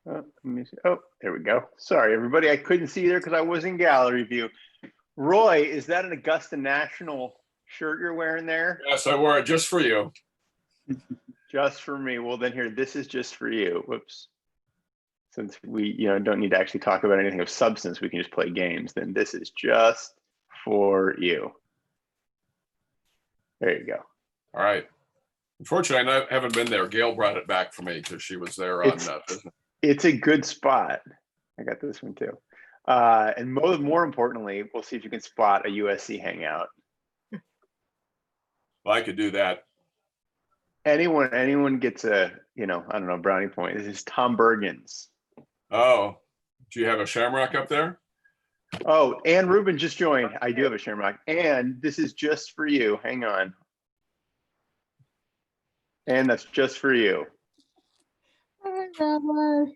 Let me see. Oh, there we go. Sorry, everybody. I couldn't see you there because I was in gallery view. Roy, is that an Augusta National shirt you're wearing there? Yes, I wore it just for you. Just for me. Well, then here, this is just for you. Whoops. Since we, don't need to actually talk about anything of substance, we can just play games. Then this is just for you. There you go. All right. Unfortunately, I haven't been there. Gail brought it back for me because she was there on business. It's a good spot. I got this one too. And more importantly, we'll see if you can spot a USC hangout. Well, I could do that. Anyone gets a, I don't know, brownie point. This is Tom Bergen's. Oh, do you have a shamrock up there? Oh, Ann Rubin just joined. I do have a shamrock. And this is just for you. Hang on. And that's just for you. Hi, Rabbi.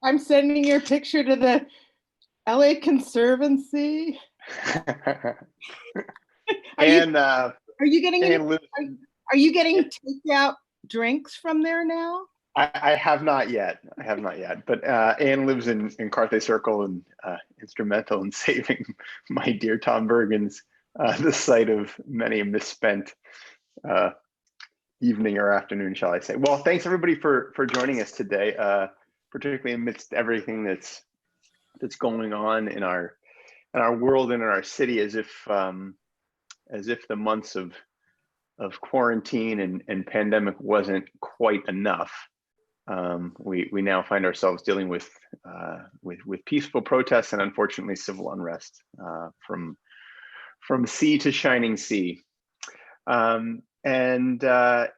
I'm sending your picture to the LA Conservancy. Are you getting takeout drinks from there now? I have not yet. But Anne lives in Carthay Circle and instrumental in saving my dear Tom Bergen's the site of many a misspent evening or afternoon, shall I say. Well, thanks everybody for joining us today, particularly amidst everything that's going on in our world and in our city, as if the months of quarantine and pandemic wasn't quite enough. We now find ourselves dealing with peaceful protests and unfortunately civil unrest from sea to shining sea. It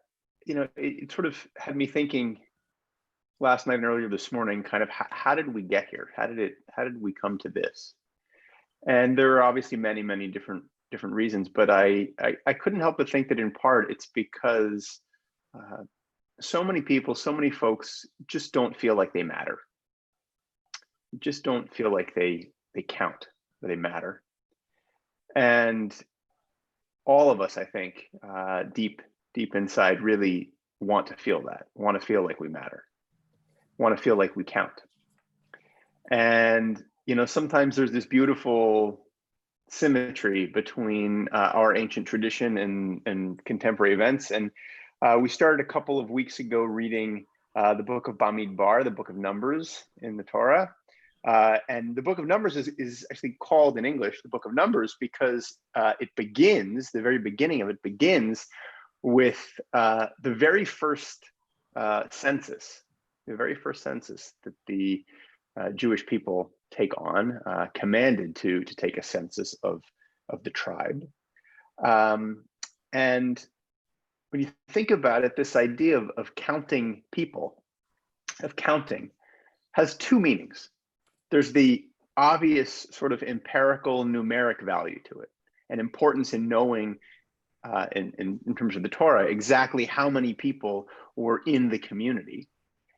sort of had me thinking last night and earlier this morning, kind of how did we get here? How did we come to this? And there are obviously many different reasons, but I couldn't help but think that in part it's because so many people, so many folks just don't feel like they matter. Just don't feel like they count, that they matter. And all of us, I think, deep inside really want to feel that, want to feel like we matter, want to feel like we count. And, sometimes there's this beautiful symmetry between our ancient tradition and contemporary events. And we started a couple of weeks ago reading the book of Bamidbar, the book of Numbers in the Torah. And the book of Numbers is actually called in English the book of Numbers because it begins, the very beginning of it begins with the very first census that the Jewish people take on, commanded to take a census of the tribe. And when you think about it, this idea of counting people, of counting, has two meanings. There's the obvious sort of empirical numeric value to it, and importance in knowing in terms of the Torah exactly how many people were in the community,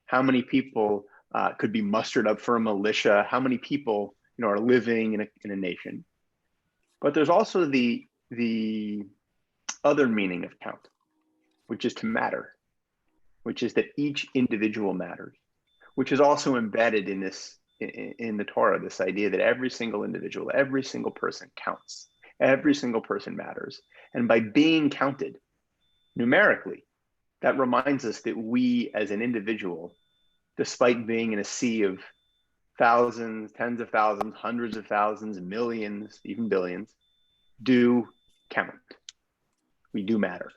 how many people could be mustered up for a militia, how many people are living in a nation. But there's also the other meaning of count, which is to matter, which is that each individual matters, which is also embedded in the Torah, this idea that every single individual, every single person counts, every single person matters. And by being counted numerically, that reminds us that we as an individual, despite being in a sea of thousands, tens of thousands, hundreds of thousands, millions, even billions, do count. We do matter.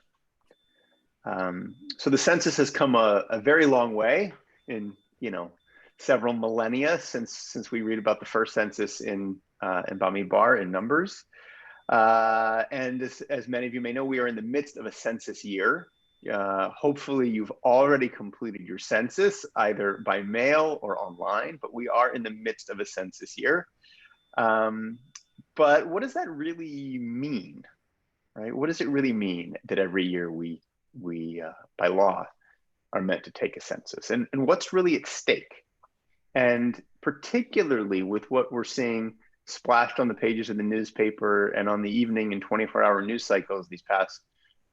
So the census has come a very long way in several millennia since we read about the first census in Bamidbar in Numbers. And as many of you may know, we are in the midst of a census year. Hopefully you've already completed your census, either by mail or online, but we are in the midst of a census year. But what does that really mean, right? What does it really mean that every year we by law are meant to take a census, and what's really at stake? And particularly with what we're seeing splashed on the pages of the newspaper and on the evening and 24-hour news cycles these past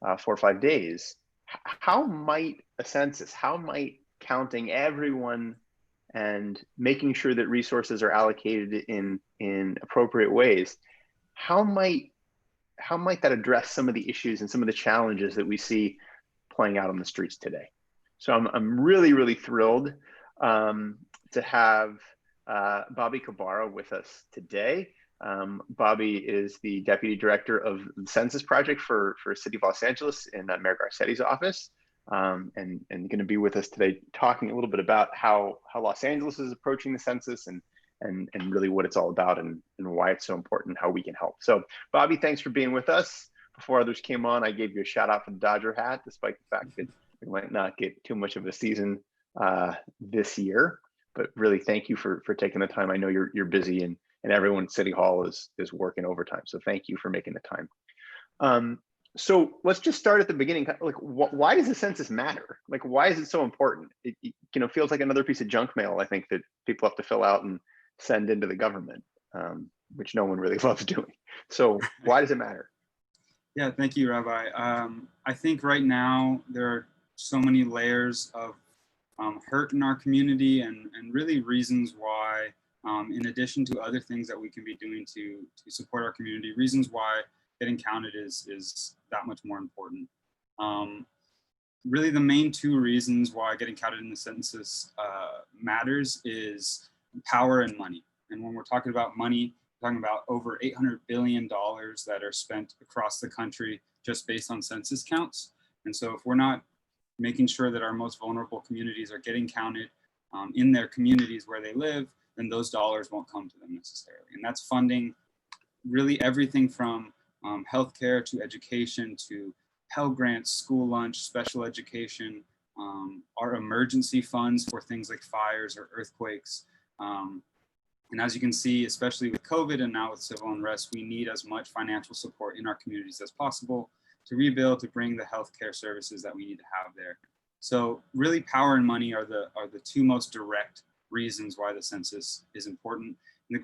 4 or 5 days, how might a census, how might counting everyone and making sure that resources are allocated in appropriate ways, how might that address some of the issues and some of the challenges that we see playing out on the streets today? So I'm really, really thrilled to have Bobby Kobara with us today. Bobby is the Deputy Director of the Census Project for City of Los Angeles in Mayor Garcetti's office, and going to be with us today talking a little bit about how Los Angeles is approaching the census and really what it's all about and why it's so important, how we can help. So Bobby, thanks for being with us. Before others came on, I gave you a shout out for the Dodger hat, despite the fact that we might not get too much of a season this year. But really, thank you for taking the time. I know you're busy and everyone at City Hall is working overtime. So thank you for making the time. So let's just start at the beginning. Like, why does the census matter? Like, why is it so important? It feels like another piece of junk mail, I think, that people have to fill out and send into the government, which no one really loves doing. So why does it matter? Yeah, thank you, Rabbi. I think right now there are so many layers of hurt in our community and really reasons why, in addition to other things that we can be doing to support our community, reasons why getting counted is that much more important. Really the main two reasons why getting counted in the census matters is power and money. And when we're talking about money, we're talking about over $800 billion that are spent across the country just based on census counts. And so if we're not making sure that our most vulnerable communities are getting counted in their communities where they live, then those dollars won't come to them necessarily. And that's funding really everything from healthcare to education to Pell Grants, school lunch, special education, our emergency funds for things like fires or earthquakes. And as you can see, especially with COVID and now with civil unrest, we need as much financial support in our communities as possible to rebuild, to bring the healthcare services that we need to have there. So really power and money are the two most direct reasons why the census is important. In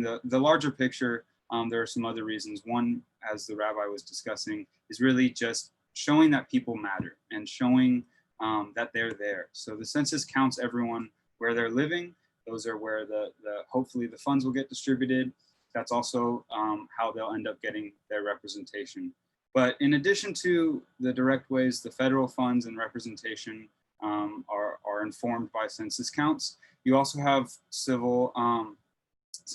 the larger picture, there are some other reasons. One, as the rabbi was discussing, is really just showing that people matter and showing that they're there. So the census counts everyone where they're living. Those are where hopefully the funds will get distributed. That's also how they'll end up getting their representation. But in addition to the direct ways the federal funds and representation are informed by census counts, you also have civil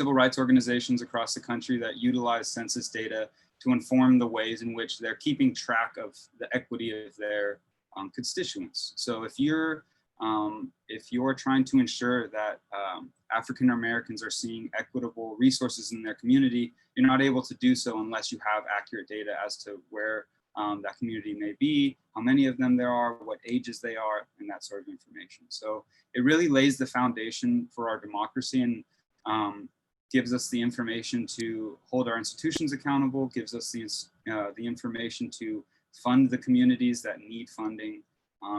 rights organizations across the country that utilize census data to inform the ways in which they're keeping track of the equity of their constituents. So if you're trying to ensure that African Americans are seeing equitable resources in their community, you're not able to do so unless you have accurate data as to where that community may be, how many of them there are, what ages they are, and that sort of information. So it really lays the foundation for our democracy and gives us the information to hold our institutions accountable, gives us the information to fund the communities that need funding,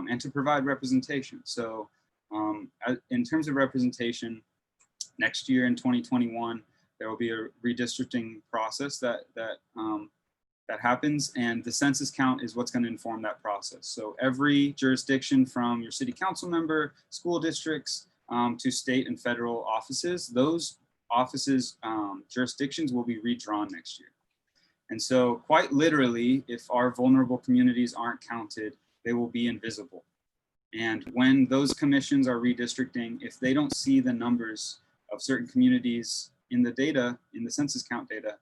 and to provide representation. So in terms of representation, next year in 2021, there will be a redistricting process that happens, and the census count is what's going to inform that process. So every jurisdiction from your city council member, school districts, to state and federal offices, those offices, jurisdictions will be redrawn next year. And so quite literally, if our vulnerable communities aren't counted, they will be invisible. And when those commissions are redistricting, if they don't see the numbers of certain communities in the data, in the census count data,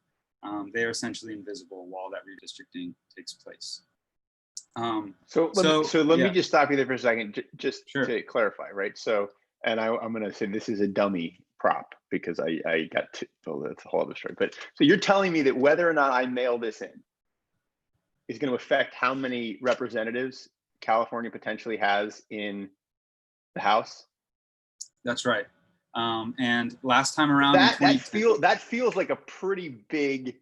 they are essentially invisible while that redistricting takes place. So let me just stop you there for a second, just Sure. to clarify, right? So, and I'm going to say this is a dummy prop because I got to, well, that's a whole other story. But so you're telling me that whether or not I mail this in is going to affect how many representatives California potentially has in the House? That's right. And last time around, that feels like a pretty big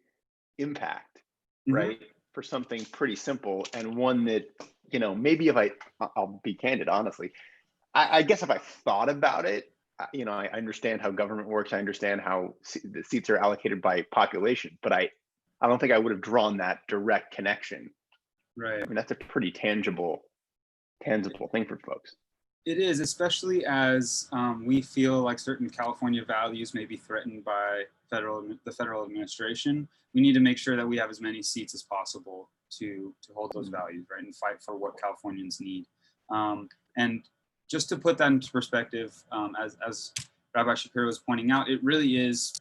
impact, right? For something pretty simple and one that, maybe if I'll be candid, honestly, I guess if I thought about it, I understand how government works. I understand how the seats are allocated by population, but I don't think I would have drawn that direct connection. Right. I mean, that's a pretty tangible thing for folks. It is, especially as we feel like certain California values may be threatened by the federal administration. We need to make sure that we have as many seats as possible to hold those values, right, and fight for what Californians need. And just to put that into perspective, as Rabbi Shapiro was pointing out, it really is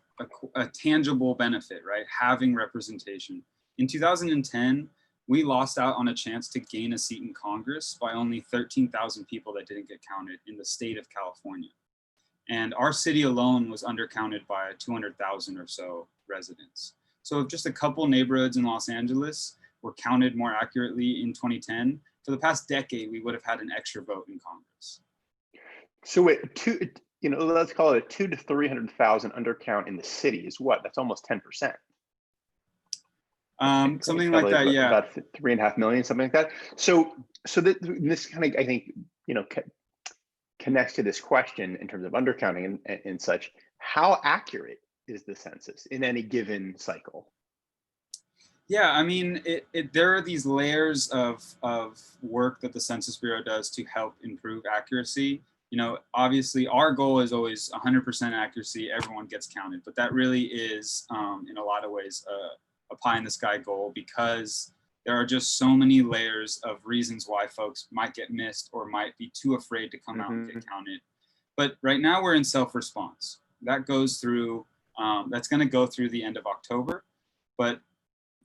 a tangible benefit, right, having representation. In 2010, we lost out on a chance to gain a seat in Congress by only 13,000 people that didn't get counted in the state of California. And our city alone was undercounted by 200,000 or so residents. So if just a couple neighborhoods in Los Angeles were counted more accurately in 2010, for the past decade, we would have had an extra vote in Congress. So let's call it a 200,000 to 300,000 undercount in the city is what? That's almost 10%. Something like that, yeah. About 3.5 million, something like that. So this kind of, I think, connects to this question in terms of undercounting and such. How accurate is the census in any given cycle? Yeah, I mean, there are these layers of work that the Census Bureau does to help improve accuracy. Obviously our goal is always 100% accuracy, everyone gets counted, but that really is, in a lot of ways, a pie in the sky goal, because there are just so many layers of reasons why folks might get missed or might be too afraid to come out and get counted. But right now we're in self-response. That goes through, that's gonna go through the end of October, but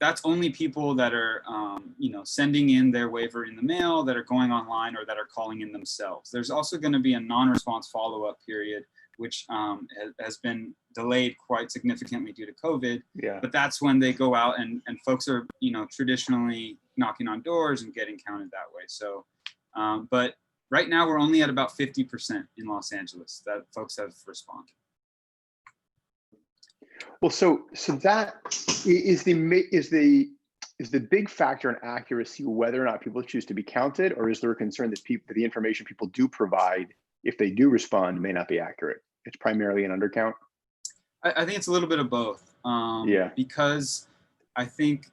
that's only people that are, sending in their waiver in the mail, that are going online, or that are calling in themselves. There's also going to be a non-response follow-up period, which has been delayed quite significantly due to COVID. Yeah. But that's when they go out and folks are, traditionally knocking on doors and getting counted that way. So, but right now we're only at about 50% in Los Angeles that folks have responded. Well, so that is the big factor in accuracy whether or not people choose to be counted, or is there a concern that the information people do provide, if they do respond, may not be accurate? It's primarily an undercount. I think it's a little bit of both. Yeah. Because I think,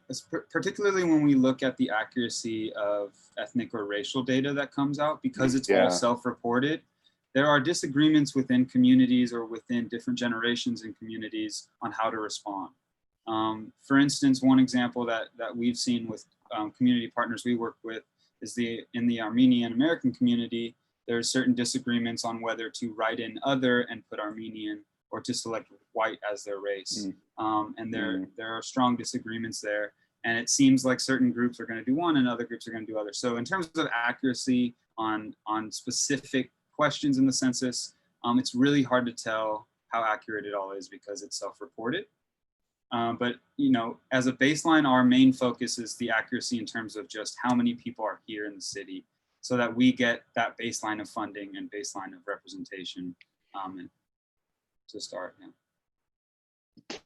particularly when we look at the accuracy of ethnic or racial data that comes out, because it's all self-reported, there are disagreements within communities or within different generations and communities on how to respond. For instance, one example that we've seen with community partners we work with is in the Armenian American community, there's certain disagreements on whether to write in other and put Armenian, or to select white as their race. And there are strong disagreements there. And it seems like certain groups are going to do one and other groups are going to do other. So in terms of accuracy on specific questions in the census, it's really hard to tell how accurate it all is because it's self-reported. But as a baseline, our main focus is the accuracy in terms of just how many people are here in the city, so that we get that baseline of funding and baseline of representation to start. Yeah.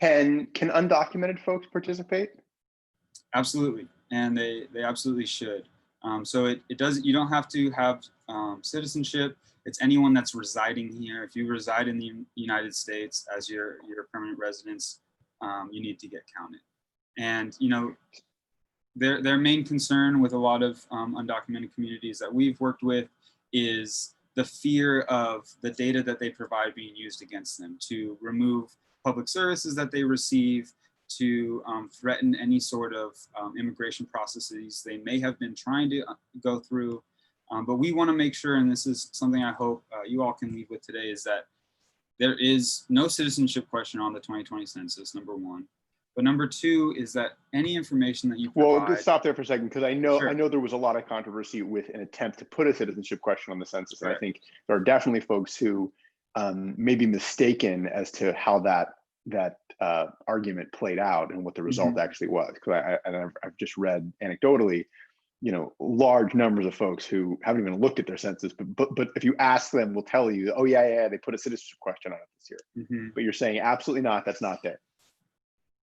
Can undocumented folks participate? Absolutely, and they absolutely should. So it does. You don't have to have citizenship. It's anyone that's residing here. If you reside in the United States as your permanent residence, you need to get counted. And their main concern with a lot of undocumented communities that we've worked with is the fear of the data that they provide being used against them to remove public services that they receive, to threaten any sort of immigration processes they may have been trying to go through. But we want to make sure, and this is something I hope you all can leave with today, is that there is no citizenship question on the 2020 census, number one. But number two is that any information that you provide— Well, just stop there for a second, because I know there was a lot of controversy with an attempt to put a citizenship question on the census. And I think there are definitely folks who may be mistaken as to how that argument played out and what the result actually was. Because I've just read anecdotally, large numbers of folks who haven't even looked at their census, but if you ask them, will tell you, oh yeah, they put a citizenship question on it this year. But you're saying absolutely not, that's not there.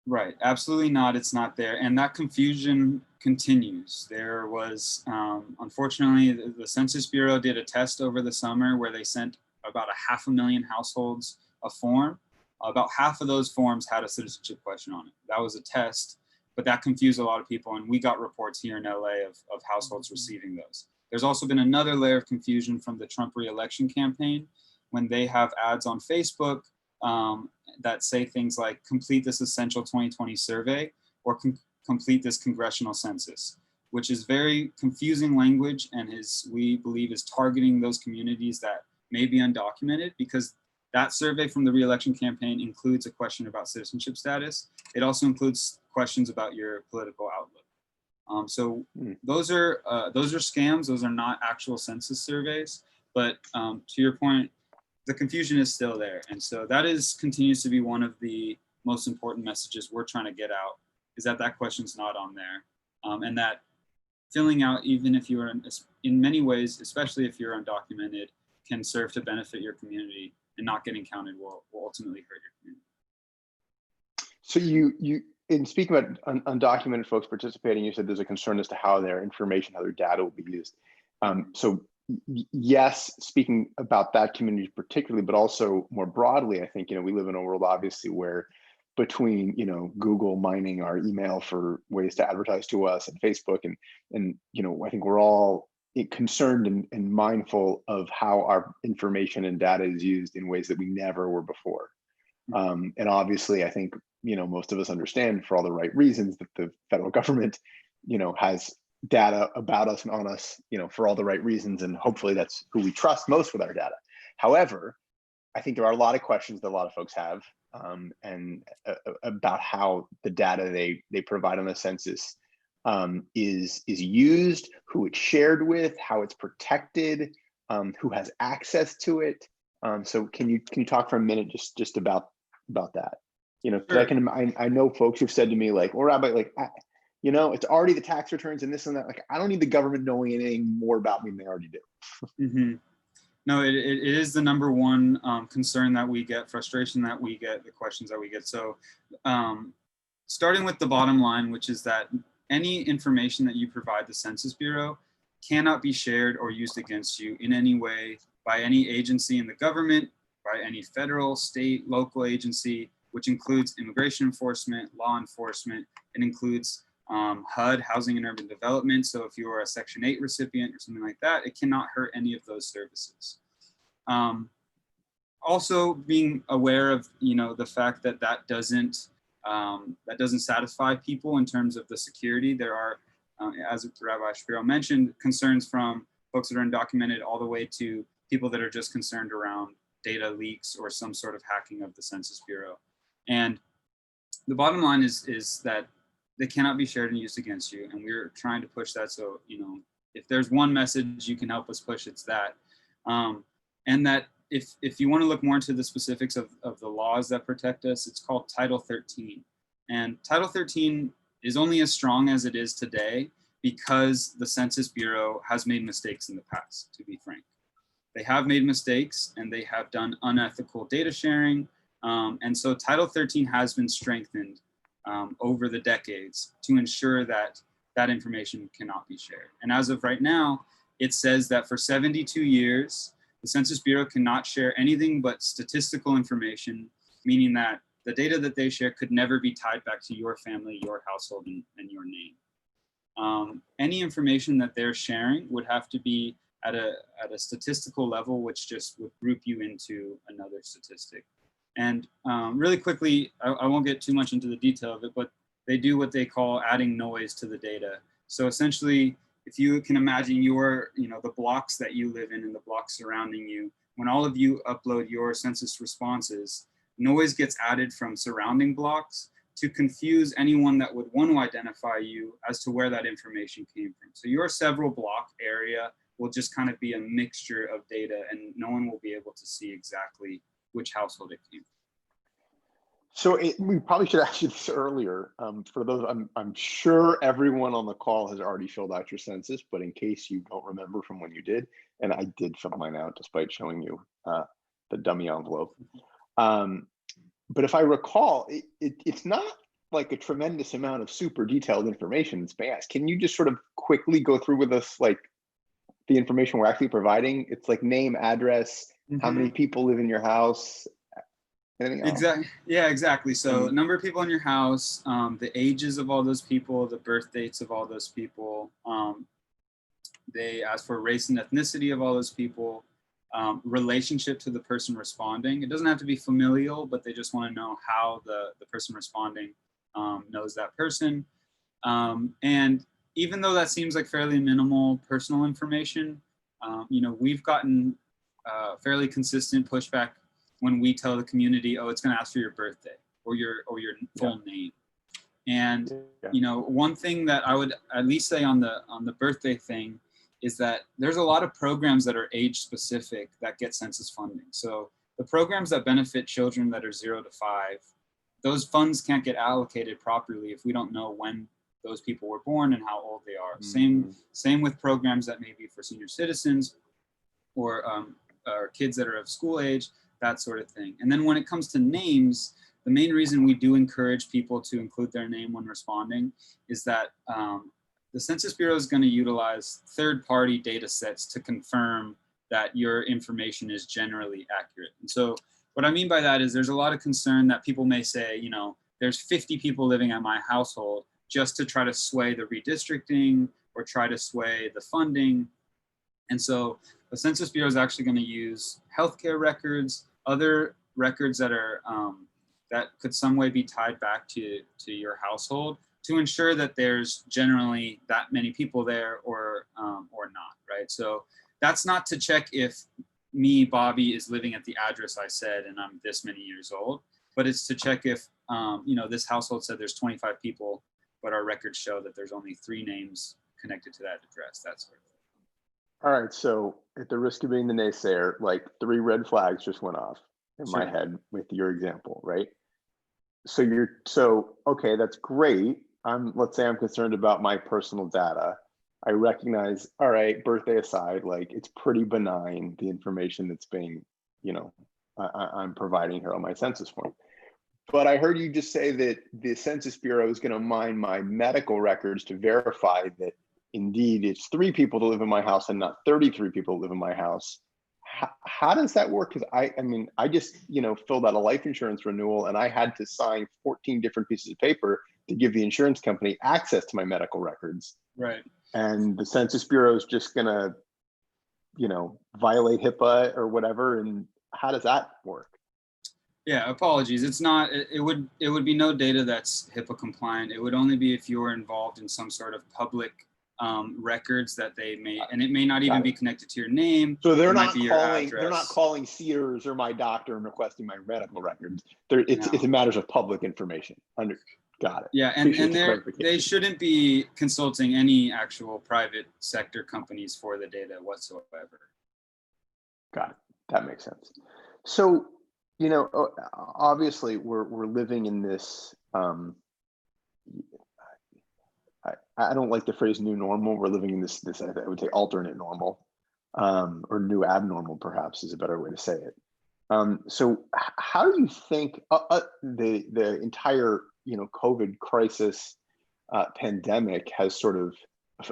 Right, absolutely not, it's not there. And that confusion continues. There was, unfortunately, the Census Bureau did a test over the summer where they sent about 500,000 households a form. About half of those forms had a citizenship question on it. That was a test, but that confused a lot of people. And we got reports here in LA of households receiving those. There's also been another layer of confusion from the Trump re-election campaign when they have ads on Facebook that say things like, complete this essential 2020 survey or complete this congressional census, which is very confusing language and we believe is targeting those communities that may be undocumented, because that survey from the re-election campaign includes a question about citizenship status. It also includes questions about your political outlook. So those are scams. Those are not actual census surveys. But to your point, the confusion is still there. And so that continues to be one of the most important messages we're trying to get out, is that question's not on there. And that filling out, even if you are in many ways, especially if you're undocumented, can serve to benefit your community, and not getting counted will ultimately hurt your community. So you in speaking about undocumented folks participating, you said there's a concern as to how their information, how their data will be used. So yes, speaking about that community particularly, but also more broadly, I think, we live in a world obviously where between, Google mining our email for ways to advertise to us, and Facebook, and I think we're all concerned and mindful of how our information and data is used in ways that we never were before. And obviously, I think, most of us understand, for all the right reasons, that the federal government, has data about us and on us, for all the right reasons. And hopefully that's who we trust most with our data. However, I think there are a lot of questions that a lot of folks have and about how the data they provide on the census is used, who it's shared with, how it's protected, who has access to it. So can you talk for a minute just about that? Because Sure. I know folks who've said to me, like, well, Rabbi, it's already the tax returns and this and that. Like, I don't need the government knowing anything more about me than they already do. Mm-hmm. No, it is the number one concern that we get, frustration that we get, the questions that we get. So starting with the bottom line, which is that any information that you provide the Census Bureau cannot be shared or used against you in any way by any agency in the government, by any federal, state, local agency, which includes immigration enforcement, law enforcement. It includes HUD, Housing and Urban Development. So if you are a Section 8 recipient or something like that, it cannot hurt any of those services. Also being aware of, the fact that that doesn't satisfy people in terms of the security. There are, as Rabbi Shapiro mentioned, concerns from folks that are undocumented all the way to people that are just concerned around data leaks or some sort of hacking of the Census Bureau. And the bottom line is that they cannot be shared and used against you. And we're trying to push that. So, if there's one message you can help us push, it's that. And that if you want to look more into the specifics of the laws that protect us, it's called Title 13. And Title 13 is only as strong as it is today because the Census Bureau has made mistakes in the past, to be frank. They have made mistakes and they have done unethical data sharing. And so Title 13 has been strengthened over the decades to ensure that that information cannot be shared. And as of right now, it says that for 72 years, the Census Bureau cannot share anything but statistical information, meaning that the data that they share could never be tied back to your family, your household, and your name. Any information that they're sharing would have to be at a statistical level, which just would group you into another statistic. And really quickly, I won't get too much into the detail of it, but they do what they call adding noise to the data. So essentially, if you can imagine the blocks that you live in and the blocks surrounding you, when all of you upload your census responses, noise gets added from surrounding blocks to confuse anyone that would want to identify you as to where that information came from. So your several block area will just kind of be a mixture of data and no one will be able to see exactly which household it came from. So we probably should ask you this earlier. For those, I'm sure everyone on the call has already filled out your census, but in case you don't remember from when you did, and I did fill mine out despite showing you the dummy envelope. But if I recall, it's not like a tremendous amount of super detailed information that's being asked. Can you just sort of quickly go through with us, like, the information we're actually providing? It's like name, address, how many people live in your house, anything else? Exactly. Yeah, exactly. So number of people in your house, the ages of all those people, the birth dates of all those people, They ask for race and ethnicity of all those people, relationship to the person responding. It doesn't have to be familial, but they just want to know how the person responding knows that person. And even though that seems like fairly minimal personal information, you know, we've gotten fairly consistent pushback when we tell the community, oh, it's going to ask for your birthday or your full name. And you know, one thing that I would at least say on the birthday thing is that there's a lot of programs that are age specific that get census funding. So the programs that benefit children that are 0 to 5, those funds can't get allocated properly if we don't know when those people were born and how old they are. Same with programs that may be for senior citizens or kids that are of school age, that sort of thing. And then when it comes to names, the main reason we do encourage people to include their name when responding is that the Census Bureau is going to utilize third-party data sets to confirm that your information is generally accurate. And so what I mean by that is there's a lot of concern that people may say, you know, there's 50 people living at my household, just to try to sway the redistricting or try to sway the funding. And so the Census Bureau is actually going to use healthcare records, other records that are that could some way be tied back to your household to ensure that there's generally that many people there or not, right? So that's not to check if me, Bobby, is living at the address I said and I'm this many years old, but it's to check if, you know, this household said there's 25 people, but our records show that there's only 3 names connected to that address, that sort of thing. All right, so at the risk of being the naysayer, like 3 red flags just went off in my head with your example, right? So okay, that's great. Let's say I'm concerned about my personal data. I recognize, all right, birthday aside, like it's pretty benign, the information that's being, you know, I'm providing here on my census form. But I heard you just say that the Census Bureau is going to mine my medical records to verify that indeed it's 3 people that live in my house and not 33 people that live in my house. How does that work? Because I mean, I just, you know, filled out a life insurance renewal and I had to sign 14 different pieces of paper to give the insurance company access to my medical records. Right. And the Census Bureau is just going to, you know, violate HIPAA or whatever. And how does that work? Yeah, apologies. It's not, it would be no data that's HIPAA compliant. It would only be if you were involved in some sort of public records that they may, and it may not even be connected to your name. So they're not calling Sears or my doctor and requesting my medical records. It's matters of public information. Got it. Yeah, and they shouldn't be consulting any actual private sector companies for the data whatsoever. Got it. That makes sense. So, you know, obviously we're living in this, I don't like the phrase new normal. We're living in this I would say alternate normal, or new abnormal perhaps is a better way to say it. So how do you think the entire, you know, COVID crisis pandemic has sort of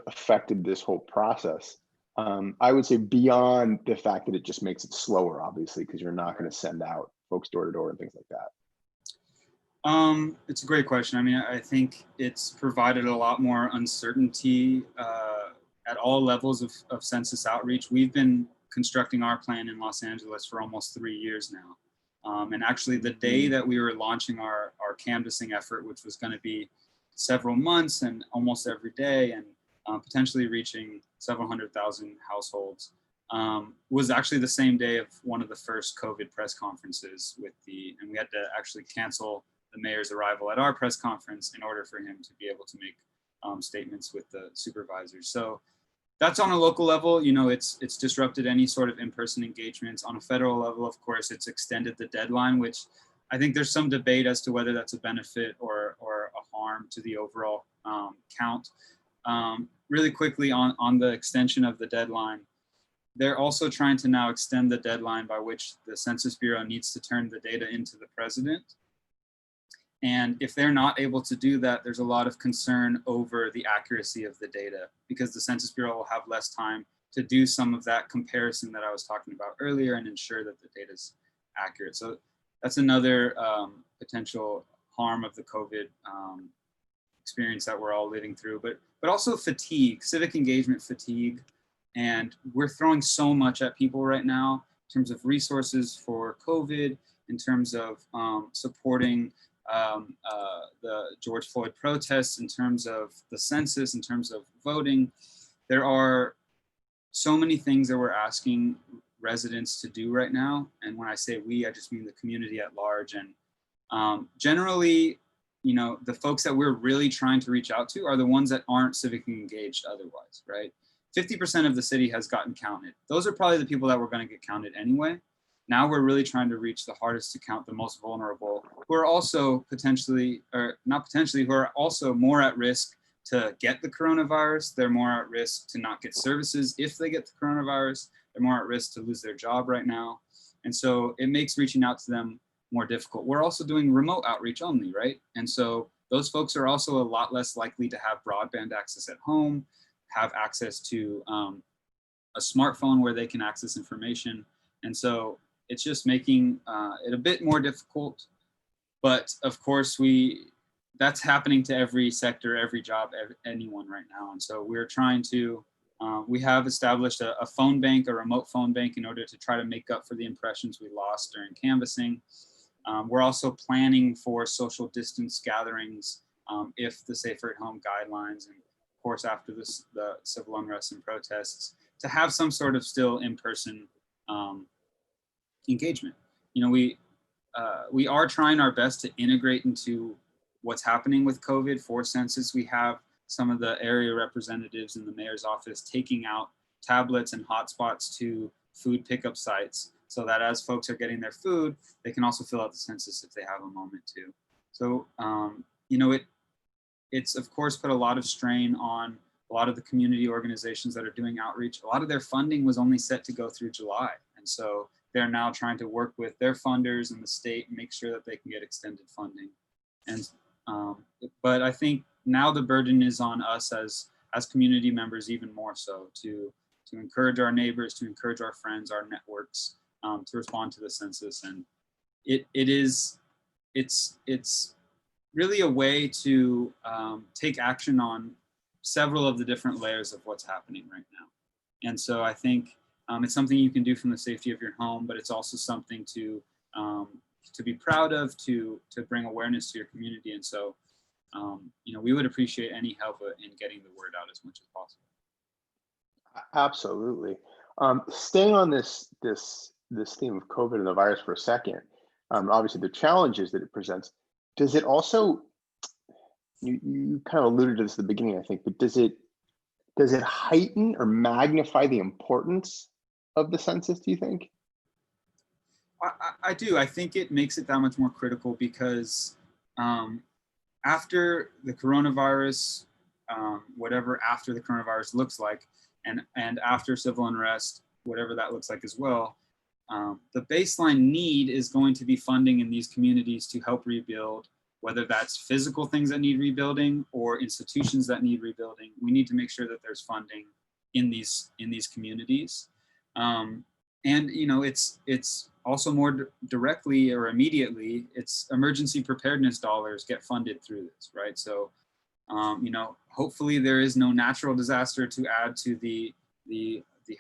affected this whole process? I would say beyond the fact that it just makes it slower, obviously, because you're not going to send out folks door to door and things like that. It's a great question. I mean, I think it's provided a lot more uncertainty at all levels of census outreach. We've been constructing our plan in Los Angeles for almost 3 years now. And actually the day that we were launching our canvassing effort, which was going to be several months and almost every day and potentially reaching several 100,000 households, was actually the same day of one of the first COVID press conferences and we had to actually cancel the mayor's arrival at our press conference in order for him to be able to make statements with the supervisors. So that's on a local level. You know, it's disrupted any sort of in-person engagements. On a federal level, of course, it's extended the deadline, which I think there's some debate as to whether that's a benefit or a harm to the overall count. Really quickly on the extension of the deadline, they're also trying to now extend the deadline by which the Census Bureau needs to turn the data into the president. And if they're not able to do that, there's a lot of concern over the accuracy of the data because the Census Bureau will have less time to do some of that comparison that I was talking about earlier and ensure that the data is accurate. So that's another potential harm of the COVID experience that we're all living through, but also fatigue, civic engagement fatigue. And we're throwing so much at people right now in terms of resources for COVID, in terms of supporting the George Floyd protests, in terms of the census, in terms of voting. There are so many things that we're asking residents to do right now. And when I say we, I just mean the community at large. And generally, you know, the folks that we're really trying to reach out to are the ones that aren't civically engaged otherwise, right? 50% of the city has gotten counted. Those are probably the people that were going to get counted anyway. Now we're really trying to reach the hardest to count, the most vulnerable, who are also potentially, or not potentially, who are also more at risk to get the coronavirus. They're more at risk to not get services if they get the coronavirus. They're more at risk to lose their job right now. And so it makes reaching out to them more difficult. We're also doing remote outreach only, right? And so those folks are also a lot less likely to have broadband access at home, have access to a smartphone where they can access information. And so it's just making it a bit more difficult. But of course, that's happening to every sector, every job, anyone right now. And so we're trying to, we have established a phone bank, a remote phone bank, in order to try to make up for the impressions we lost during canvassing. We're also planning for social distance gatherings if the safer at home guidelines, and of course after this, the civil unrest and protests, to have some sort of still in-person engagement. You know, we are trying our best to integrate into what's happening with COVID. For census, we have some of the area representatives in the mayor's office taking out tablets and hotspots to food pickup sites, so that as folks are getting their food, they can also fill out the census if they have a moment to. So, you know, it's of course put a lot of strain on a lot of the community organizations that are doing outreach. A lot of their funding was only set to go through July. And so they're now trying to work with their funders and the state and make sure that they can get extended funding. And, but I think now the burden is on us as community members even more so to encourage our neighbors, to encourage our friends, our networks, to respond to the census. And it's really a way to take action on several of the different layers of what's happening right now. And so I think it's something you can do from the safety of your home, but it's also something to be proud of, to bring awareness to your community. And so, you know, we would appreciate any help in getting the word out as much as possible. Absolutely. Staying on this theme of COVID and the virus for a second, obviously the challenges that it presents, does it also, you kind of alluded to this at the beginning, I think, but does it heighten or magnify the importance of the census, do you think? I do. I think it makes it that much more critical because after the coronavirus, whatever after the coronavirus looks like, and after civil unrest, whatever that looks like as well, the baseline need is going to be funding in these communities to help rebuild, whether that's physical things that need rebuilding or institutions that need rebuilding. We need to make sure that there's funding in these communities. And you know, it's also more directly or immediately, it's emergency preparedness dollars get funded through this, right? So, you know, hopefully there is no natural disaster to add to the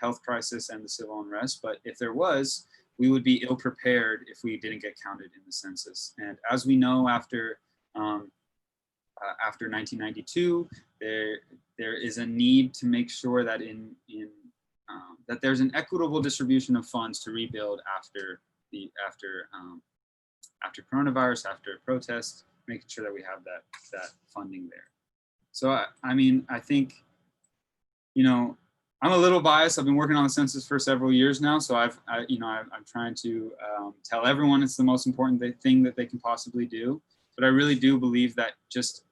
health crisis and the civil unrest, but if there was, we would be ill prepared if we didn't get counted in the census. And as we know, after 1992, there is a need to make sure that that there's an equitable distribution of funds to rebuild after coronavirus, after protests, making sure that we have that funding there. So I mean, I think, you know, I'm a little biased. I've been working on the census for several years now, so I'm trying to tell everyone it's the most important thing that they can possibly do. But I really do believe that just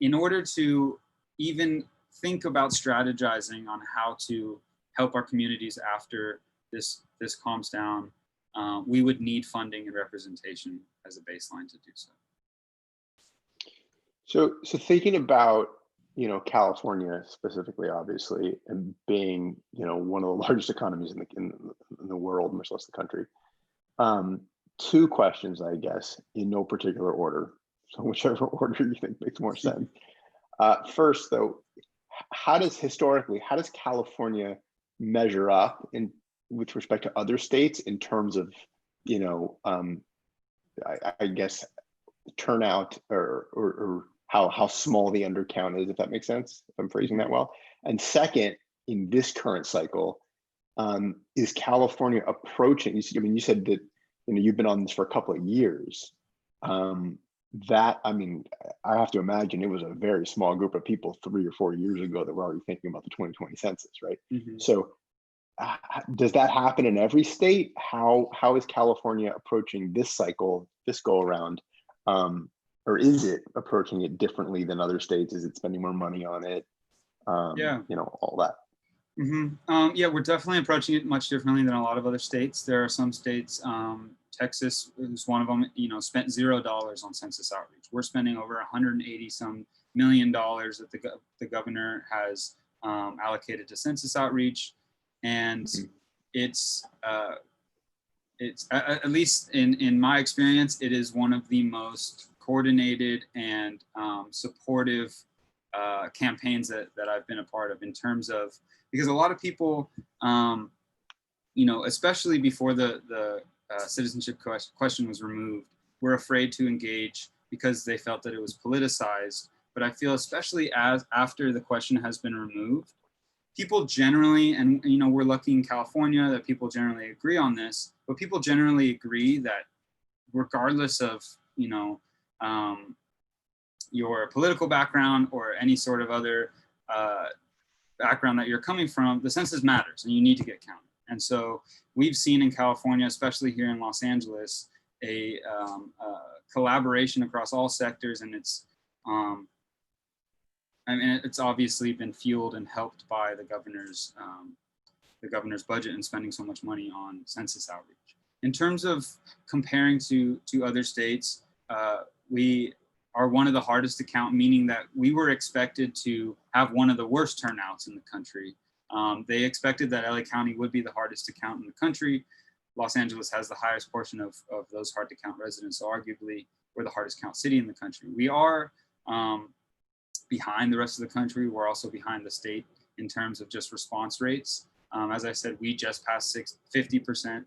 in order to even think about strategizing on how to help our communities after this calms down, we would need funding and representation as a baseline to do so. So thinking about, you know, California specifically, obviously, and being, you know, one of the largest economies in the world, much less the country. Two questions, I guess, in no particular order. So whichever order you think makes more sense. First, though, how does California measure up in with respect to other states in terms of, you know, I guess turnout or how small the undercount is, if that makes sense, if I'm phrasing that well. And second, in this current cycle, is California approaching? I mean, you said that, you know, you've been on this for a couple of years. That, I mean, I have to imagine it was a very small group of people 3 or 4 years ago that were already thinking about the 2020 census, right? So does that happen in every state? How is California approaching this cycle, this go around? Or is it approaching it differently than other states? Is it spending more money on it? Yeah. You know, all that. Yeah, we're definitely approaching it much differently than a lot of other states. There are some states, Texas is one of them, you know, spent $0 on census outreach. We're spending over 180 some $1 million that the governor has allocated to census outreach. And it's at least in my experience, it is one of the most coordinated and supportive campaigns that I've been a part of, in terms of, because a lot of people, you know, especially before the citizenship question was removed, were afraid to engage because they felt that it was politicized. But I feel, especially after the question has been removed, people generally, and you know, we're lucky in California that people generally agree on this, but people generally agree that regardless of, you know, your political background or any sort of other background that you're coming from, the census matters and you need to get counted. And so we've seen in California, especially here in Los Angeles, a collaboration across all sectors, and it's I mean, it's obviously been fueled and helped by the governor's budget and spending so much money on census outreach. In terms of comparing to other states, we are one of the hardest to count, meaning that we were expected to have one of the worst turnouts in the country. They expected that LA County would be the hardest to count in the country. Los Angeles has the highest portion of those hard to count residents, so arguably we're the hardest count city in the country. We are behind the rest of the country. We're also behind the state in terms of just response rates. As I said, we just passed 50%.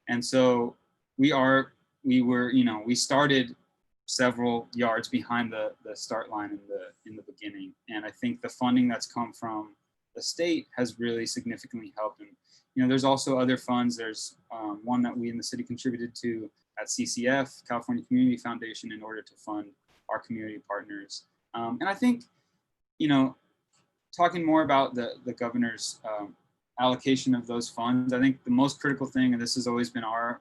And so we were, you know, we started several yards behind the start line in the beginning. And I think the funding that's come from the state has really significantly helped. And, you know, there's also other funds. There's one that we in the city contributed to at CCF, California Community Foundation, in order to fund our community partners. And I think, you know, talking more about the governor's allocation of those funds, I think the most critical thing, and this has always been our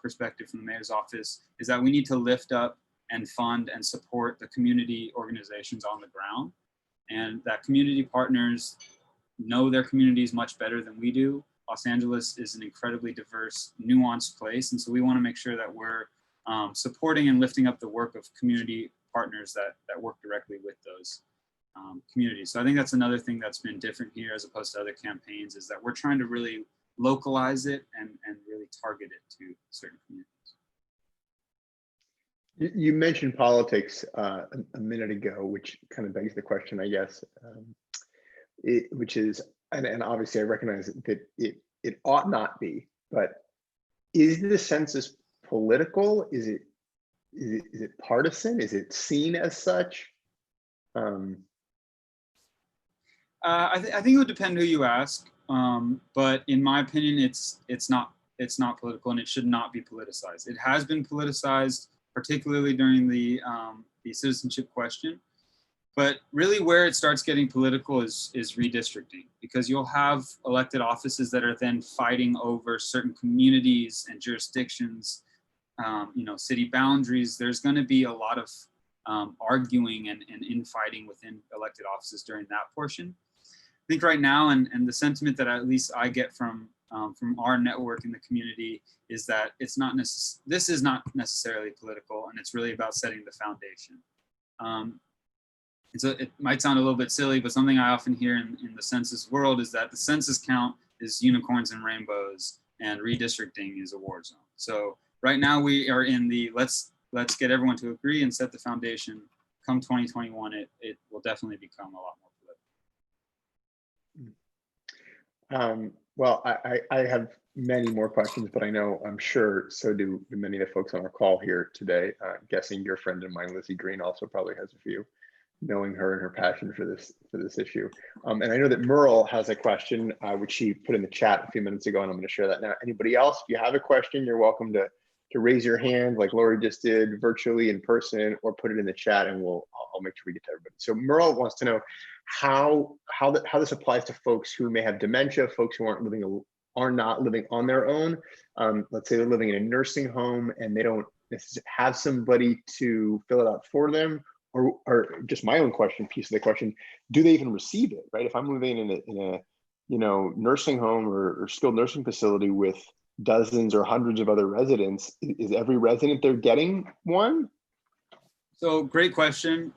perspective from the mayor's office, is that we need to lift up and fund and support the community organizations on the ground, and that community partners know their communities much better than we do. Los Angeles is an incredibly diverse, nuanced place, and so we want to make sure that we're supporting and lifting up the work of community partners that work directly with those communities. So I think that's another thing that's been different here as opposed to other campaigns, is that we're trying to really localize it and really target it to certain communities. You mentioned politics a minute ago, which kind of begs the question, I guess, which is, and obviously I recognize that it ought not be, but is the census political? Is it partisan? Is it seen as such? I think it would depend who you ask, but in my opinion, it's not political, and it should not be politicized. It has been politicized, particularly during the citizenship question. But really where it starts getting political is redistricting, because you'll have elected offices that are then fighting over certain communities and jurisdictions, you know, city boundaries. There's going to be a lot of arguing and infighting within elected offices during that portion. I think right now, and the sentiment that at least I get from our network in the community, is that this is not necessarily political, and it's really about setting the foundation. And so it might sound a little bit silly, but something I often hear in the census world is that the census count is unicorns and rainbows, and redistricting is a war zone. So right now we are in the let's get everyone to agree and set the foundation. Come 2021, it will definitely become a lot more Well, I have many more questions, but I'm sure so do many of the folks on our call here today. Guessing your friend of mine, Lizzie Green, also probably has a few, knowing her and her passion for this issue. And I know that Merle has a question, which she put in the chat a few minutes ago, and I'm going to share that now. Anybody else, if you have a question, you're welcome to raise your hand like Lori just did, virtually, in person, or put it in the chat, and I'll make sure we get to everybody. So Merle wants to know how this applies to folks who may have dementia, folks who are not living on their own. Let's say they're living in a nursing home and they don't have somebody to fill it out for them, or just my own piece of the question, do they even receive it, right? If I'm living in a nursing home or skilled nursing facility with dozens or hundreds of other residents, is every resident there getting one? So great question.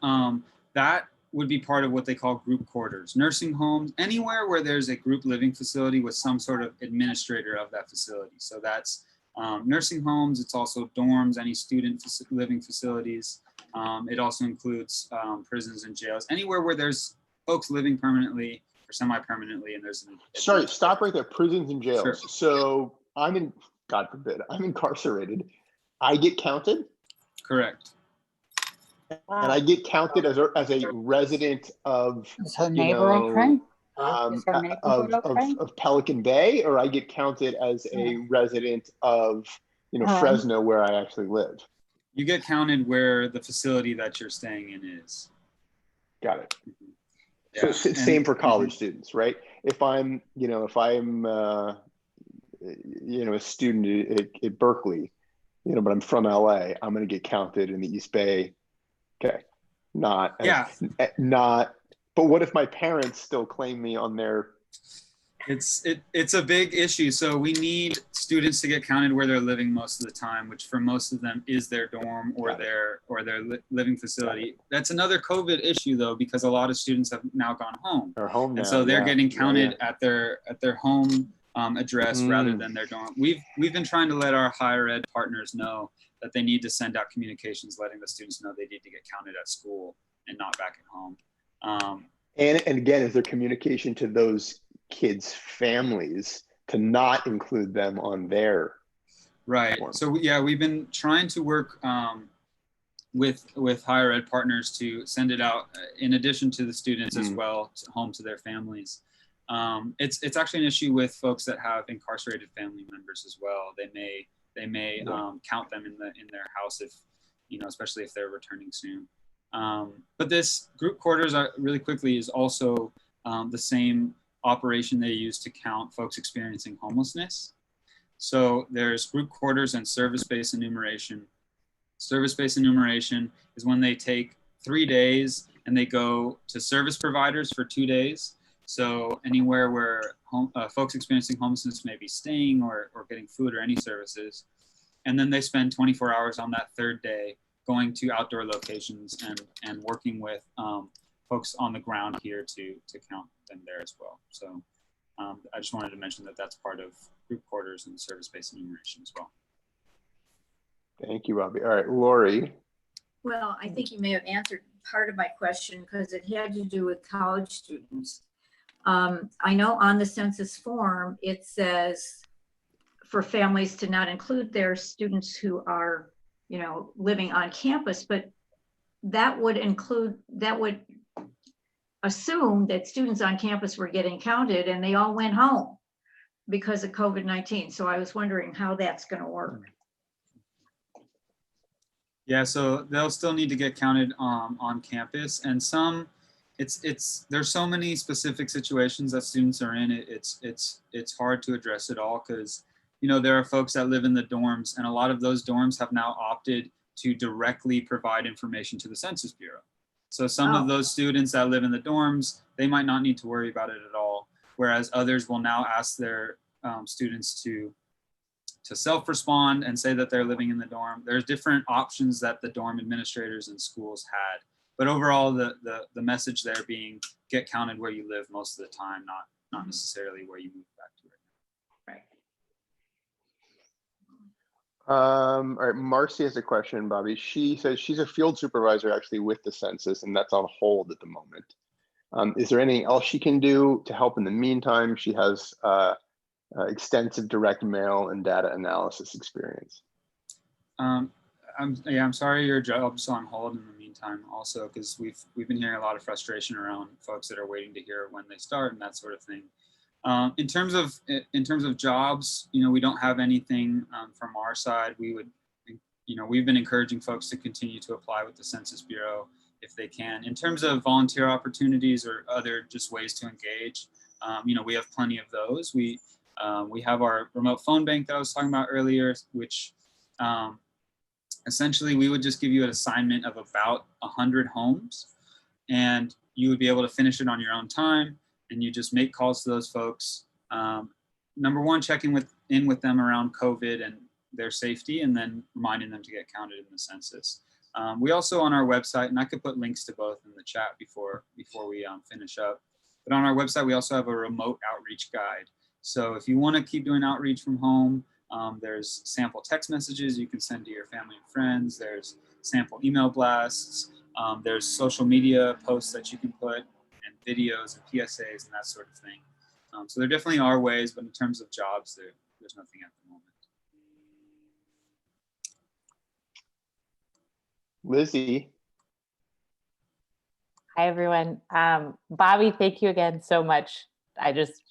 That would be part of what they call group quarters. Nursing homes, anywhere where there's a group living facility with some sort of administrator of that facility. So that's nursing homes, it's also dorms, any student living facilities. It also includes prisons and jails, anywhere where there's folks living permanently or semi-permanently, and there's an Sorry, stop right there. Prisons and jails. Sure. So God forbid, I'm incarcerated. I get counted? Correct. And I get counted as a resident of, Is her neighbor okay? Is her neighborhood okay? of Pelican Bay, or I get counted as a resident of Fresno, where I actually live? You get counted where the facility that you're staying in is. Got it. Yeah. So same for college students, right? If I'm a student at Berkeley, but I'm from LA, I'm going to get counted in the East Bay. Okay, but what if my parents still claim me on their? It's a big issue. So we need students to get counted where they're living most of the time, which for most of them is their dorm or their living facility. That's another COVID issue though, because a lot of students have now gone home. They're home now, and so they're getting counted at their home address rather than their dorm. We've been trying to let our higher ed partners know that they need to send out communications letting the students know they need to get counted at school and not back at home. And again, is there communication to those kids' families to not include them on their right form? So yeah, we've been trying to work with higher ed partners to send it out in addition to the students as well, home to their families. It's actually an issue with folks that have incarcerated family members as well. They may count them in their house if especially if they're returning soon. But this group quarters really quickly is also the same operation they use to count folks experiencing homelessness. So there's group quarters and service-based enumeration. Service-based enumeration is when they take 3 days and they go to service providers for 2 days. So anywhere where folks experiencing homelessness may be staying or getting food or any services. And then they spend 24 hours on that third day going to outdoor locations and working with folks on the ground here to count them there as well. So I just wanted to mention that that's part of group quarters and service-based enumeration as well. Thank you, Robbie. All right, Lori. Well, I think you may have answered part of my question because it had to do with college students. I know on the census form, it says for families to not include their students who are, living on campus, but that would assume that students on campus were getting counted and they all went home because of COVID-19. So I was wondering how that's going to work. Yeah, so they'll still need to get counted on campus, and there's so many specific situations that students are in. It's hard to address it all because there are folks that live in the dorms, and a lot of those dorms have now opted to directly provide information to the Census Bureau. So some of those students that live in the dorms, they might not need to worry about it at all, whereas others will now ask their students to self-respond and say that they're living in the dorm. There's different options that the dorm administrators and schools had. But overall, the message there being get counted where you live most of the time, not necessarily where you move back to right now. All right, Marcy has a question, Bobby. She says she's a field supervisor actually with the census, and that's on hold at the moment. Is there anything else she can do to help in the meantime? She has extensive direct mail and data analysis experience. I'm sorry your job's on hold in the meantime also, because we've been hearing a lot of frustration around folks that are waiting to hear when they start and that sort of thing. In terms of jobs, we don't have anything from our side. We've been encouraging folks to continue to apply with the Census Bureau if they can. In terms of volunteer opportunities or other just ways to engage, we have plenty of those. We have our remote phone bank that I was talking about earlier, which essentially we would just give you an assignment of about 100 homes, and you would be able to finish it on your own time, and you just make calls to those folks. Number one, checking in with them around COVID and their safety, and then reminding them to get counted in the census. We also on our website, and I could put links to both in the chat before we finish up, but on our website we also have a remote outreach guide. So if you want to keep doing outreach from home, there's sample text messages you can send to your family and friends. There's sample email blasts. There's social media posts that you can put, and videos and PSAs and that sort of thing. So there definitely are ways, but in terms of jobs, there's nothing at the moment. Lizzie. Hi, everyone. Bobby, thank you again so much. I just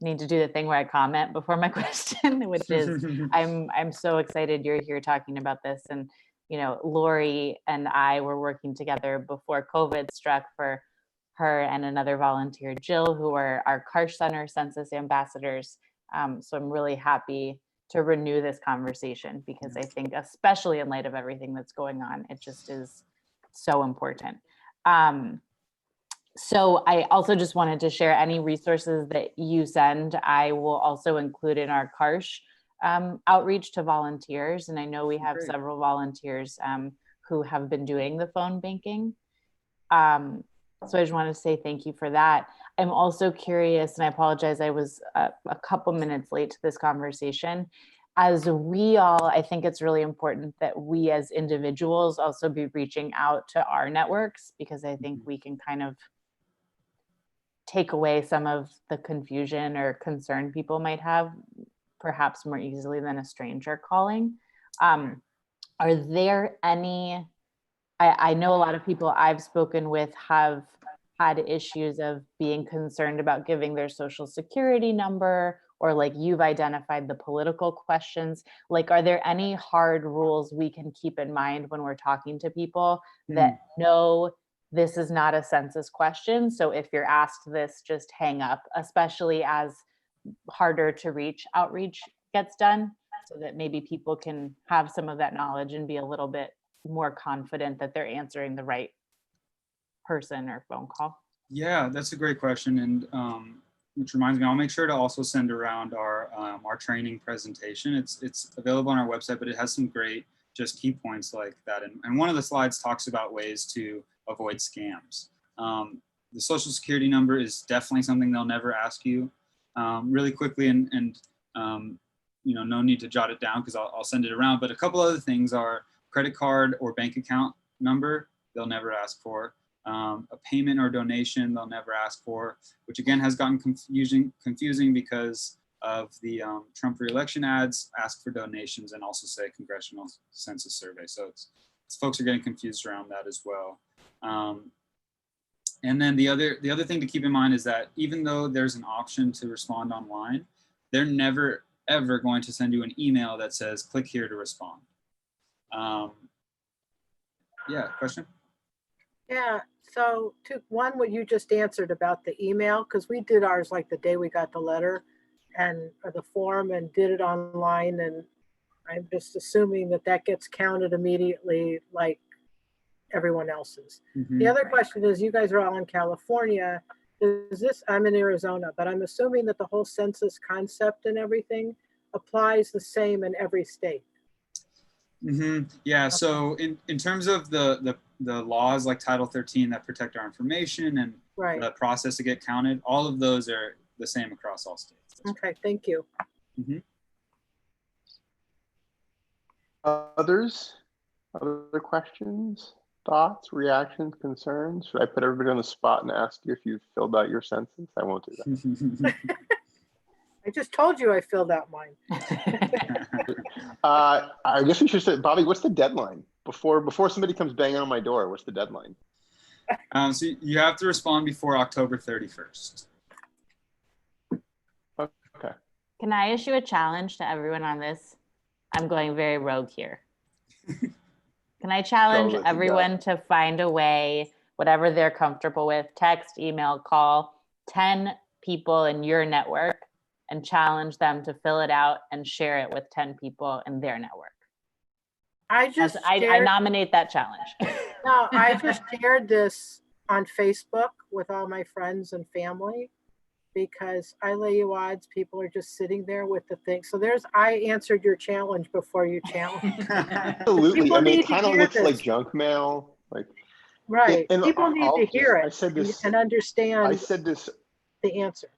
need to do the thing where I comment before my question, which is I'm so excited you're here talking about this. And, Lori and I were working together before COVID struck for her and another volunteer, Jill, who are our Karsh Center census ambassadors. So I'm really happy to renew this conversation, because I think, especially in light of everything that's going on, it just is so important. So I also just wanted to share any resources that you send. I will also include in our Karsh outreach to volunteers. And I know we have several volunteers who have been doing the phone banking. So I just want to say thank you for that. I'm also curious, and I apologize, I was a couple minutes late to this conversation. As I think it's really important that we as individuals also be reaching out to our networks, because I think we can kind of take away some of the confusion or concern people might have, perhaps more easily than a stranger calling. Are there any, I know a lot of people I've spoken with have had issues of being concerned about giving their social security number, or like you've identified the political questions. Like, are there any hard rules we can keep in mind when we're talking to people that know this is not a census question? So if you're asked this, just hang up, especially as harder to reach outreach gets done, so that maybe people can have some of that knowledge and be a little bit more confident that they're answering the right person or phone call. Yeah, that's a great question. And which reminds me, I'll make sure to also send around our training presentation. It's available on our website, but it has some great just key points like that. And one of the slides talks about ways to avoid scams. The social security number is definitely something they'll never ask you. Really quickly, and no need to jot it down because I'll send it around. But a couple other things are credit card or bank account number, they'll never ask for. A payment or donation they'll never ask for, which again has gotten confusing because of the Trump re-election ads ask for donations and also say congressional census survey. So it's folks are getting confused around that as well. And then the other thing to keep in mind is that even though there's an option to respond online, they're never ever going to send you an email that says click here to respond. Yeah, question? Yeah, so one, what you just answered about the email, because we did ours like the day we got the letter or the form and did it online, and I'm just assuming that gets counted immediately like everyone else's. Mm-hmm. The other question is, you guys are all in California. I'm in Arizona, but I'm assuming that the whole census concept and everything applies the same in every state. Mm-hmm. Yeah, so in terms of the laws like Title 13 that protect our information and the process to get counted, all of those are the same across all states. Okay, thank you. Mm-hmm. Other questions? thoughts, reactions, concerns? Should I put everybody on the spot and ask you if you filled out your census? I won't do that. I just told you I filled out mine. I guess we should say, Bobby, what's the deadline? Before somebody comes banging on my door, what's the deadline? So you have to respond before October 31st. Okay. Can I issue a challenge to everyone on this? I'm going very rogue here. Can I challenge Go, Lizzie, everyone to find a way, whatever they're comfortable with, text, email, call 10 people in your network and challenge them to fill it out and share it with 10 people in their network? I just I shared, nominate that challenge. no, I just shared this on Facebook with all my friends and family because I lay you odds, people are just sitting there with the thing. So I answered your challenge before you challenged. Absolutely. People I mean, need it to kind of hear looks like this. junk mail. Like, Right. and People need to hear I it said this. and understand I said this the answers.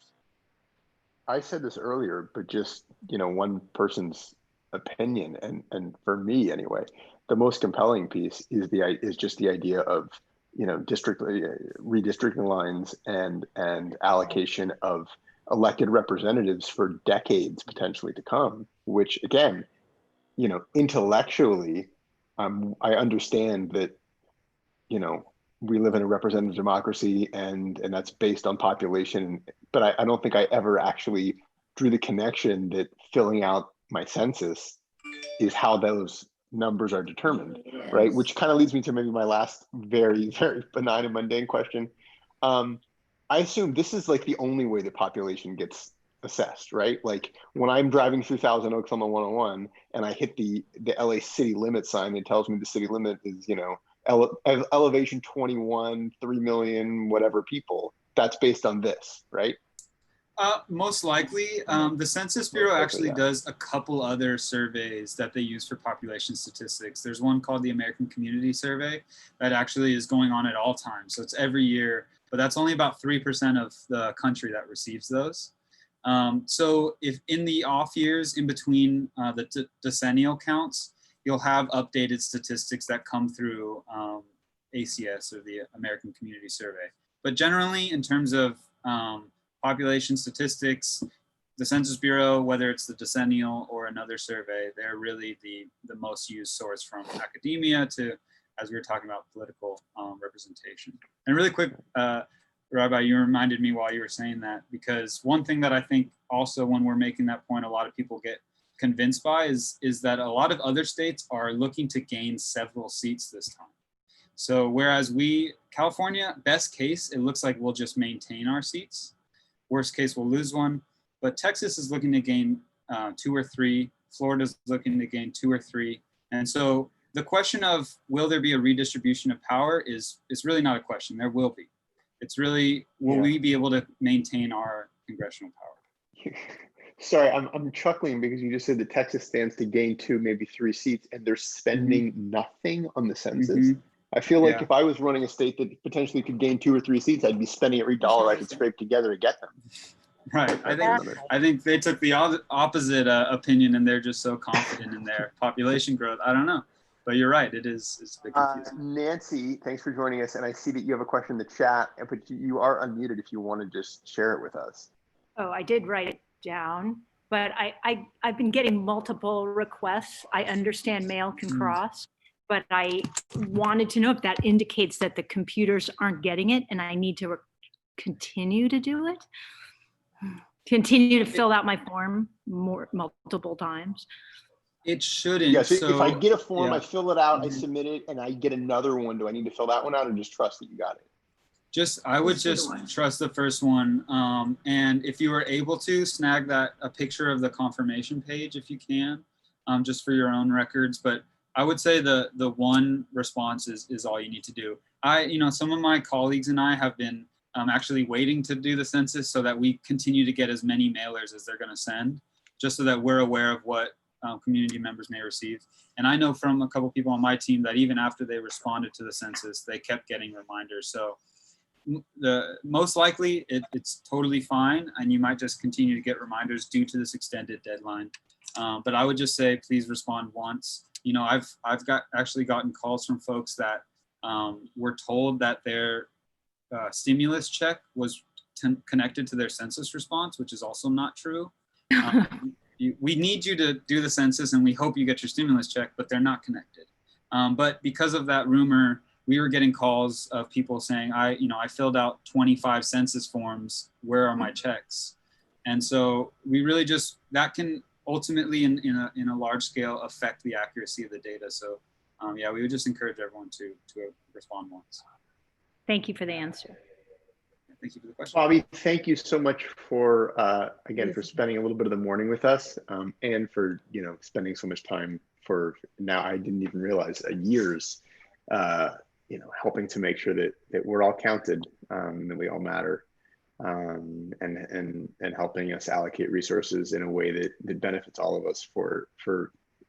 earlier, but just, one person's opinion, and for me anyway, the most compelling piece is just the idea of redistricting lines and allocation of elected representatives for decades potentially to come, which again, intellectually, I understand that we live in a representative democracy and that's based on population, but I don't think I ever actually drew the connection that filling out my census is how those numbers are determined, right? Which kind of leads me to maybe my last very, very benign and mundane question. I assume this is like the only way the population gets assessed, right? Like when I'm driving through Thousand Oaks on the 101 and I hit the LA city limit sign, it tells me the city limit is, elevation 21, 3 million, whatever people. That's based on this, right? Most likely. The Census Bureau actually does a couple other surveys that they use for population statistics. There's one called the American Community Survey that actually is going on at all times. So it's every year, but that's only about 3% of the country that receives those. So if in the off years, in between the decennial counts, you'll have updated statistics that come through ACS, or the American Community Survey. But generally, in terms of population statistics, the Census Bureau, whether it's the decennial or another survey, they're really the most used source, from academia to, as we were talking about, political representation. And really quick, Rabbi, you reminded me while you were saying that, because one thing that I think also when we're making that point, a lot of people get convinced by is that a lot of other states are looking to gain several seats this time. So whereas California, best case, it looks like we'll just maintain our seats. Worst case, we'll lose one. But Texas is looking to gain 2 or 3. Florida's looking to gain 2 or 3. And so the question of will there be a redistribution of power is really not a question. There will be. It's really, will we be able to maintain our congressional power? Sorry, I'm chuckling because you just said that Texas stands to gain 2, maybe 3 seats, and they're spending nothing on the census. I feel like if I was running a state that potentially could gain 2 or 3 seats, I'd be spending every dollar I could scrape together to get them. Right. I think they took the opposite opinion, and they're just so confident in their population growth. I don't know, but you're right. It's a bit confusing. Nancy, thanks for joining us, and I see that you have a question in the chat, but you are unmuted if you want to just share it with us. Oh, I did write it down, but I've been getting multiple requests. I understand mail can cross, but I wanted to know if that indicates that the computers aren't getting it and I need to continue to do it, continue to fill out my form multiple times. It shouldn't. Yes, so, if I get a form, I fill it out, I submit it, and I get another one. Do I need to fill that one out or just trust that you got it? I would just trust the first one. And if you were able to snag a picture of the confirmation page, if you can, just for your own records. But I would say the one response is all you need to do. Some of my colleagues and I have been actually waiting to do the census so that we continue to get as many mailers as they're going to send, just so that we're aware of what community members may receive. And I know from a couple people on my team that even after they responded to the census, they kept getting reminders. So most likely it's totally fine, and you might just continue to get reminders due to this extended deadline. But I would just say, please respond once. I've actually gotten calls from folks that were told that their stimulus check was connected to their census response, which is also not true. We need you to do the census and we hope you get your stimulus check, but they're not connected. But because of that rumor, we were getting calls of people saying, I filled out 25 census forms, where are my checks? And so we really just, that can ultimately in a large scale affect the accuracy of the data. So yeah, we would just encourage everyone to respond once. Thank you for the answer. Thank you for the question. Bobby, thank you so much for, again, for spending a little bit of the morning with us, and for, spending so much time for, now I didn't even realize, years, helping to make sure that we're all counted, that we all matter, and helping us allocate resources in a way that benefits all of us for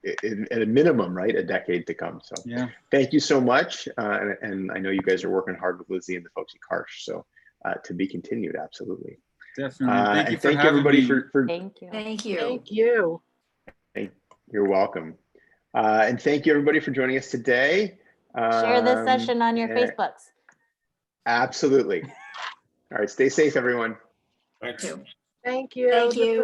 at a minimum, right, a decade to come. So yeah, thank you so much. And I know you guys are working hard with Lizzie and the folks at Karsh. So to be continued, absolutely. definitely. Thank you everybody for Thank you. Thank you. Thank you. You're welcome. And thank you everybody for joining us today. Share this session on your Facebooks. Absolutely. All right, stay safe, everyone. Thanks. Thank you. Thank you.